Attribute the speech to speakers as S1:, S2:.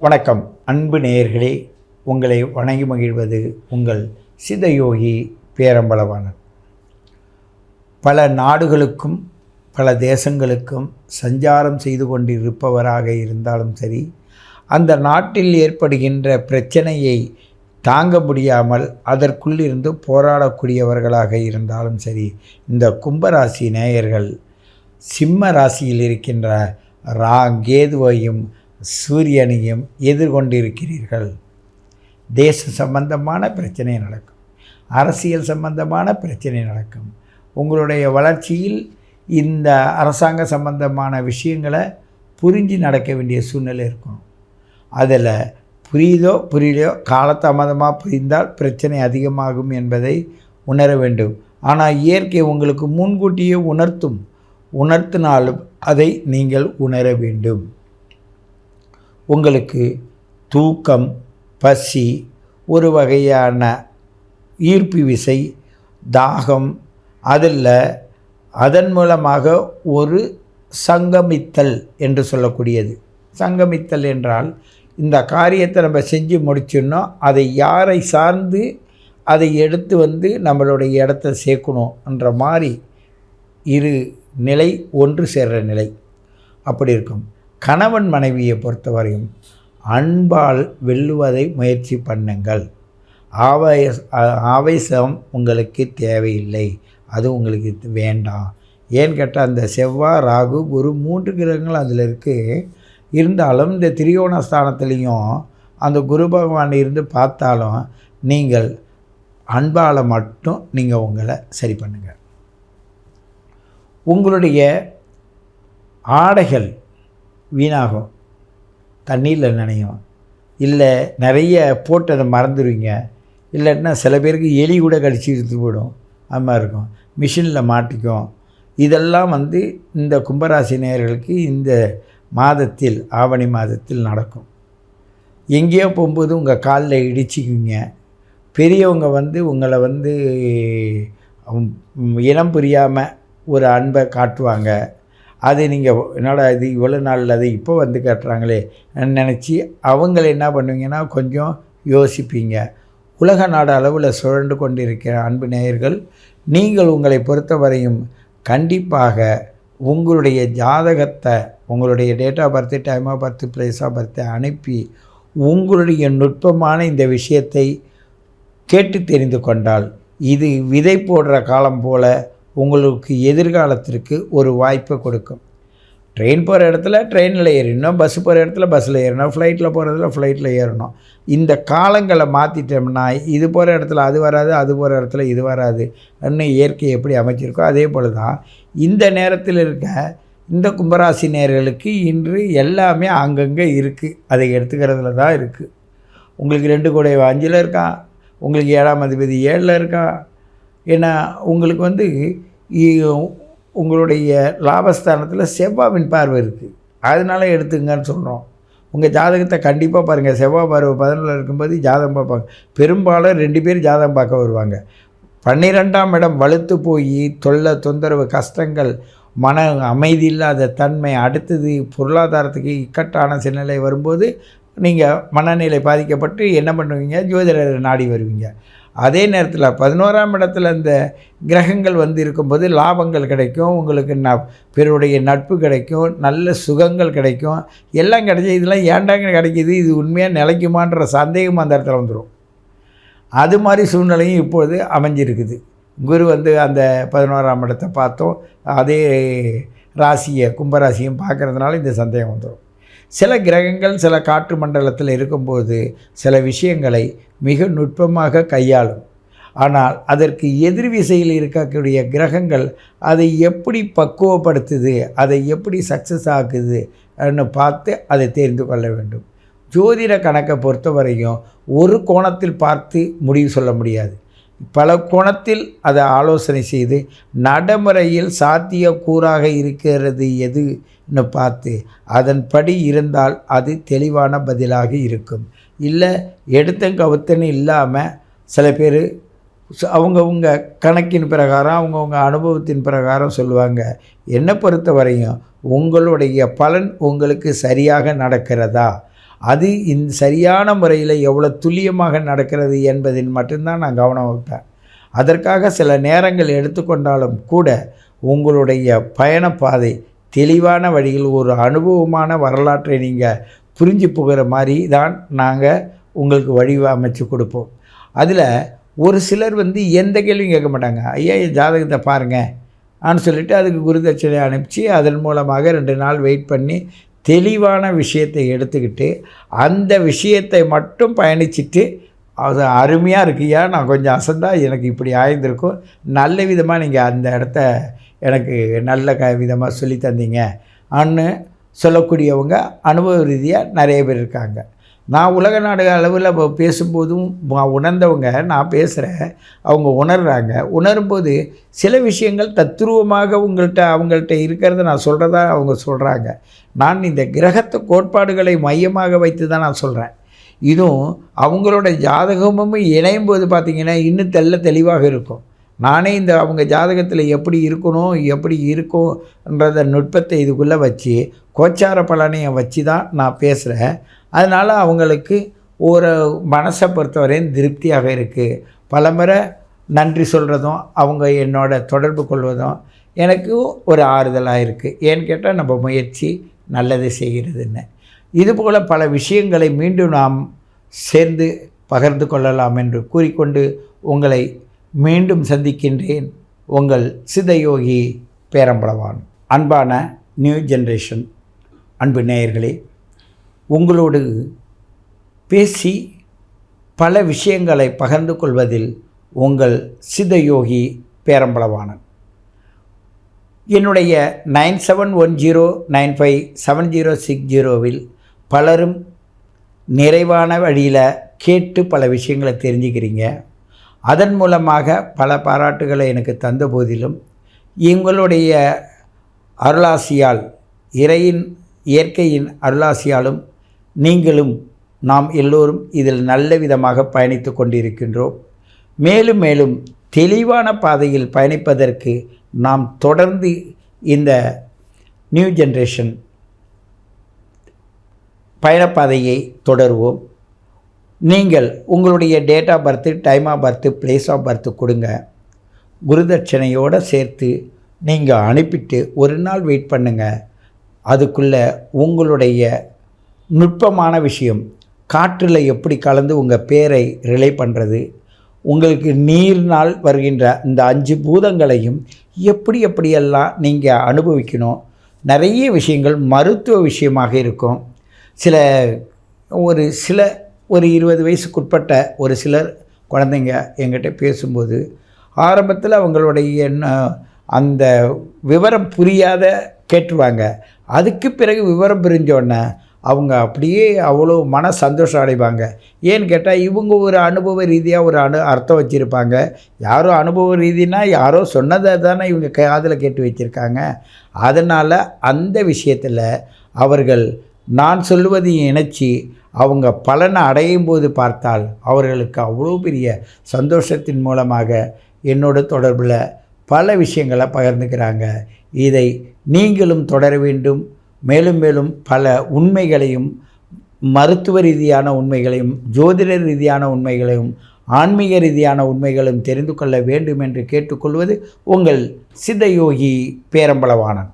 S1: வணக்கம் அன்பு நேயர்களே, உங்களை வணங்கி மகிழ்வது உங்கள் சித்தயோகி பேரம்பலவாணன். பல நாடுகளுக்கும் பல தேசங்களுக்கும் சஞ்சாரம் செய்து கொண்டிருப்பவராக இருந்தாலும் சரி, அந்த நாட்டில் ஏற்படுகின்ற பிரச்சனையை தாங்க முடியாமல் அதற்குள்ளிருந்து போராடக்கூடியவர்களாக இருந்தாலும் சரி, இந்த கும்பராசி நேயர்கள் சிம்ம ராசியில் இருக்கின்ற கேதுவையும் சூரியனையும் எதிர்கொண்டிருக்கிறீர்கள். தேச சம்பந்தமான பிரச்சனை நடக்கும், அரசியல் சம்பந்தமான பிரச்சனை நடக்கும். உங்களுடைய வளர்ச்சியில் இந்த அரசாங்க சம்பந்தமான விஷயங்களை புரிஞ்சு நடக்க வேண்டிய சூழ்நிலை இருக்கும். அதில் புரியலையோ காலதாமதமாக புரிந்தால் பிரச்சனை அதிகமாகும் என்பதை உணர வேண்டும். ஆனால் இயற்கை உங்களுக்கு முன்கூட்டியே உணர்த்தினாலும் அதை நீங்கள் உணர வேண்டும். உங்களுக்கு தூக்கம், பசி, ஒரு வகையான ஈர்ப்பு விசை, தாகம், அதன் மூலமாக ஒரு சங்கமித்தல் என்று சொல்லக்கூடியது. சங்கமித்தல் என்றால் இந்த காரியத்தை நம்ம செஞ்சு முடிச்சிடணும், அதை யாரை சார்ந்து அதை எடுத்து நம்மளுடைய இடத்த சேர்க்கணும் என்ற மாதிரி இரு நிலை ஒன்று சேர்கிற நிலை அப்படி இருக்கும். கணவன் மனைவியை பொறுத்தவரையும் அன்பால் வெல்லுவதை முயற்சி பண்ணுங்கள். ஆவேசம் உங்களுக்கு தேவையில்லை, அது உங்களுக்கு வேண்டாம். ஏன்னு கேட்டால் அந்த செவ்வாய், ராகு, குரு 3 கிரகங்கள் அதில் இருக்குது. இருந்தாலும் இந்த திரியோண ஸ்தானத்துலேயும் அந்த குரு பகவான் இருந்து பார்த்தாலும் நீங்கள் அன்பால் மட்டும் நீங்கள் உங்களை சரி பண்ணுங்கள். உங்களுடைய ஆடைகள் வீணாகும், தண்ணீரில் நனையும், இல்லை நிறைய போட்டு அதை மறந்துடுவீங்க. இல்லைன்னா சில பேருக்கு எலி கூட கடிச்சு இழுத்து போயிடும், அது மாதிரி இருக்கும். மிஷினில் மாட்டிக்கும். இதெல்லாம் இந்த கும்பராசி நேயர்களுக்கு இந்த மாதத்தில், ஆவணி மாதத்தில் நடக்கும். எங்கேயோ போகும்போது உங்கள் காலில் இடிச்சிக்குவீங்க. பெரியவங்க உங்களை இனம் புரியாமல் ஒரு அன்பை காட்டுவாங்க. அது நீங்கள் என்னடா இது இவ்வளோ நாளில் அது இப்போ காட்டுறாங்களே நினச்சி அவங்கள என்ன பண்ணுவீங்கன்னா கொஞ்சம் யோசிப்பீங்க. உலக நாடு அளவில் சுழண்டு கொண்டிருக்கிற அன்பு நேயர்கள், நீங்கள் உங்களை பொறுத்தவரையும் கண்டிப்பாக உங்களுடைய ஜாதகத்தை, உங்களுடைய date of birth, time of birth, place of பர்த்தை அனுப்பி உங்களுடைய நுட்பமான இந்த விஷயத்தை கேட்டு தெரிந்து கொண்டால் இது விதை போடுற காலம் போல் உங்களுக்கு எதிர்காலத்திற்கு ஒரு வாய்ப்பை கொடுக்கும். ட்ரெயின் போகிற இடத்துல ட்ரெயினில் ஏறிடணும், பஸ்ஸு போகிற இடத்துல பஸ்ஸில் ஏறணும், ஃப்ளைட்டில் போகிறதுல ஃப்ளைட்டில் ஏறணும். இந்த காலங்களை மாற்றிட்டோம்னா இது போகிற இடத்துல அது வராது, அது போகிற இடத்துல இது வராது. இன்னும் இயற்கை எப்படி அமைச்சிருக்கோ அதே போல் தான் இந்த நேரத்தில் இருக்க இந்த கும்பராசி நேயர்களுக்கு இன்று எல்லாமே அங்கங்கே இருக்குது. அதை எடுத்துக்கிறதுல தான் இருக்குது. உங்களுக்கு 2 கூட 5 இருக்கான், உங்களுக்கு 7ஆம் அதிபதி 7 இருக்கான். ஏன்னா உங்களுக்கு உங்களுடைய லாபஸ்தானத்தில் செவ்வாவின் பார்வை இருக்குது, அதனால் எடுத்துங்கன்னு சொல்கிறோம். உங்கள் ஜாதகத்தை கண்டிப்பாக பாருங்கள். செவ்வாய் பார்வை 11 இருக்கும்போது ஜாதகம் பார்ப்பாங்க. பெரும்பாலும் 2 பேர் ஜாதகம் பார்க்க வருவாங்க. 12ஆம் இடம் வலுத்து போய் தொந்தரவு, கஷ்டங்கள், மன அமைதி இல்லாத தன்மை, அடுத்தது பொருளாதாரத்துக்கு இக்கட்டான சூழ்நிலை வரும்போது நீங்கள் மனநிலை பாதிக்கப்பட்டு என்ன பண்ணுவீங்க, ஜோதிடரை நாடி வருவீங்க. அதே நேரத்தில் 11ஆம் இடத்துல இந்த கிரகங்கள் இருக்கும்போது லாபங்கள் கிடைக்கும், உங்களுக்கு பிறருடைய நட்பு கிடைக்கும், நல்ல சுகங்கள் கிடைக்கும், எல்லாம் கிடைச்சி இதெல்லாம் ஏண்டாங்க கிடைக்கிது, இது உண்மையாக நிலைக்குமான்ற சந்தேகம் அந்த இடத்துல வந்துடும். அது மாதிரி சூழ்நிலையும் இப்பொழுது அமைஞ்சிருக்குது. குரு அந்த 11ஆம் இடத்தை பார்த்தோம், அதே ராசியை கும்பராசியும் பார்க்குறதுனால இந்த சந்தேகம் வந்துடும். சில கிரகங்கள் சில காற்று மண்டலத்தில் இருக்கும்போது சில விஷயங்களை மிக நுட்பமாக கையாளும். ஆனால் அதற்கு எதிர் விசையில் இருக்கக்கூடிய கிரகங்கள் அதை எப்படி பக்குவப்படுத்துது, அதை எப்படி சக்ஸஸ் ஆகுதுன்னு பார்த்து அதை தெரிந்து கொள்ள வேண்டும். ஜோதிட கணக்கை பொறுத்தவரையும் ஒரு கோணத்தில் பார்த்து முடிவு சொல்ல முடியாது. பல கோணத்தில் அதை ஆலோசனை செய்து நடைமுறையில் சாத்தியக்கூறாக இருக்கிறது எதுன்னு பார்த்து அதன்படி இருந்தால் அது தெளிவான பதிலாக இருக்கும். இல்லை எடுத்தங்கவுத்தன்னு இல்லாமல் சில பேர் அவங்கவுங்க கணக்கின் பிரகாரம் அவங்கவுங்க அனுபவத்தின் பிரகாரம் சொல்லுவாங்க. என்னை பொறுத்த வரையும் உங்களுடைய பலன் உங்களுக்கு சரியாக நடக்கிறதா, அது சரியான முறையில் எவ்வளோ துல்லியமாக நடக்கிறது என்பதில் மட்டும்தான் நான் கவனம் வைப்பேன். அதற்காக சில நேரங்கள் எடுத்துக்கொண்டாலும் கூட உங்களுடைய பயணப்பாதை தெளிவான வழியில் ஒரு அனுபவமான வரலாற்றை நீங்கள் புரிஞ்சு போகிற மாதிரி தான் நாங்கள் உங்களுக்கு வழி அமைச்சு கொடுப்போம். அதில் ஒரு சிலர் எந்த கேள்வியும் கேட்க மாட்டாங்க. ஐயா என் ஜாதகத்தை பாருங்கள் ஆன்னு சொல்லிவிட்டு அதுக்கு குருதட்சணை அனுப்பிச்சு அதன் மூலமாக 2 நாள் வெயிட் பண்ணி தெளிவான விஷயத்தை எடுத்துக்கிட்டு அந்த விஷயத்தை மட்டும் பயணிச்சுட்டு அது அருமையாக இருக்குயா, நான் கொஞ்சம் அசந்தா எனக்கு இப்படி ஆயிருந்திருக்கும், நல்ல விதமாக நீங்கள் அந்த இடத்த எனக்கு நல்ல விதமாக சொல்லி தந்தீங்க அன்னு சொல்லக்கூடியவங்க அனுபவ ரீதியாக நிறைய பேர் இருக்காங்க. நான் உலக நாடு அளவில் பேசும்போதும் உணர்ந்தவங்க நான் பேசுகிறேன், அவங்க உணர்கிறாங்க. உணரும்போது சில விஷயங்கள் தத்துருவமாக அவங்கள்ட்ட இருக்கிறத நான் சொல்கிறதா அவங்க சொல்கிறாங்க. நான் இந்த கிரகத்து கோட்பாடுகளை மையமாக வைத்து தான் நான் சொல்கிறேன். இதுவும் அவங்களோட ஜாதகமும் இணையும் போது பார்த்திங்கன்னா இன்னும் தெளிவாக இருக்கும். நானே அவங்க ஜாதகத்தில் எப்படி இருக்கணும் எப்படி இருக்கும்ன்றத நுட்பத்தை இதுக்குள்ளே வச்சு கோச்சார பலனையை வச்சு தான் நான் பேசுகிறேன். அதனால் அவங்களுக்கு ஒரு மனசை பொறுத்தவரையும் திருப்தியாக இருக்குது. பலமுறை நன்றி சொல்கிறதும் அவங்க என்னோட தொடர்பு கொள்வதும் எனக்கு ஒரு ஆறுதலாக இருக்குது. ஏன்னு கேட்டால் நம்ம முயற்சி நல்லது செய்கிறதுன்னு. இதுபோல் பல விஷயங்களை மீண்டும் நாம் சேர்ந்து பகிர்ந்து கொள்ளலாம் என்று கூறிக்கொண்டு உங்களை மீண்டும் சந்திக்கின்றேன். உங்கள் சித்தயோகி பேரம்பளவான். அன்பான நியூ ஜெனரேஷன் அன்பு நேயர்களே, உங்களோடு பேசி பல விஷயங்களை பகிர்ந்து கொள்வதில் உங்கள் சித்தயோகி பேரம்பளவானன். என்னுடைய 9710957060 பலரும் நிறைவான வழியில் கேட்டு பல விஷயங்களை தெரிஞ்சுக்கிறீங்க. அதன் மூலமாக பல பாராட்டுகளை எனக்கு தந்த போதிலும் எங்களுடைய அருளாசியால் இயற்கையின் அருளாசியாலும் நீங்களும் நாம் எல்லோரும் இதில் நல்ல விதமாக பயணித்து கொண்டிருக்கின்றோம். மேலும் மேலும் தெளிவான பாதையில் பயணிப்பதற்கு நாம் தொடர்ந்து இந்த நியூ ஜெனரேஷன் பயணப்பாதையை தொடருவோம். நீங்கள் உங்களுடைய date of birth, time of birth, place of birth கொடுங்க. குருதட்சணையோடு சேர்த்து நீங்கள் அனுப்பிட்டு ஒரு நாள் வெயிட் பண்ணுங்கள். அதுக்குள்ளே உங்களுடைய நுட்பமான விஷயம் காற்றில் எப்படி கலந்து உங்கள் பேரை ரிலே பண்ணுறது, உங்களுக்கு நீர்னால் வருகின்ற இந்த 5 பூதங்களையும் எப்படியெல்லாம் நீங்கள் அனுபவிக்கணும். நிறைய விஷயங்கள் மருத்துவ விஷயமாக இருக்கும். ஒரு 20 வயசுக்குட்பட்ட ஒரு சிலர் குழந்தைங்க என்கிட்ட பேசும்போது ஆரம்பத்தில் அவங்களுடைய அந்த விவரம் புரியாத கேட்டுருவாங்க. அதுக்கு பிறகு விவரம் புரிஞ்சோடனே அவங்க அப்படியே அவ்வளோ மன சந்தோஷம் அடைவாங்க. ஏன்னு கேட்டால் இவங்க ஒரு அனுபவ ரீதியாக ஒரு அர்த்தம் வச்சுருப்பாங்க. யாரோ அனுபவ ரீதினா யாரோ சொன்னதை தானே இவங்க காதில் கேட்டு வச்சுருக்காங்க. அதனால் அந்த விஷயத்தில் அவர்கள் நான் சொல்லுவதை இணைச்சி அவங்க பலனை அடையும் போது பார்த்தால் அவர்களுக்கு அவ்வளோ பெரிய சந்தோஷத்தின் மூலமாக என்னோட தொடர்பில் பல விஷயங்களை பகிர்ந்துக்கிறாங்க. இதை நீங்களும் தொடர வேண்டும். மேலும் மேலும் பல உண்மைகளையும், மருத்துவ ரீதியான உண்மைகளையும், ஜோதிட ரீதியான உண்மைகளையும், ஆன்மீக ரீதியான உண்மைகளையும் தெரிந்து கொள்ள வேண்டும் என்று கேட்டுக்கொள்வது உங்கள் சித்தயோகி பேரம்பளவானன்.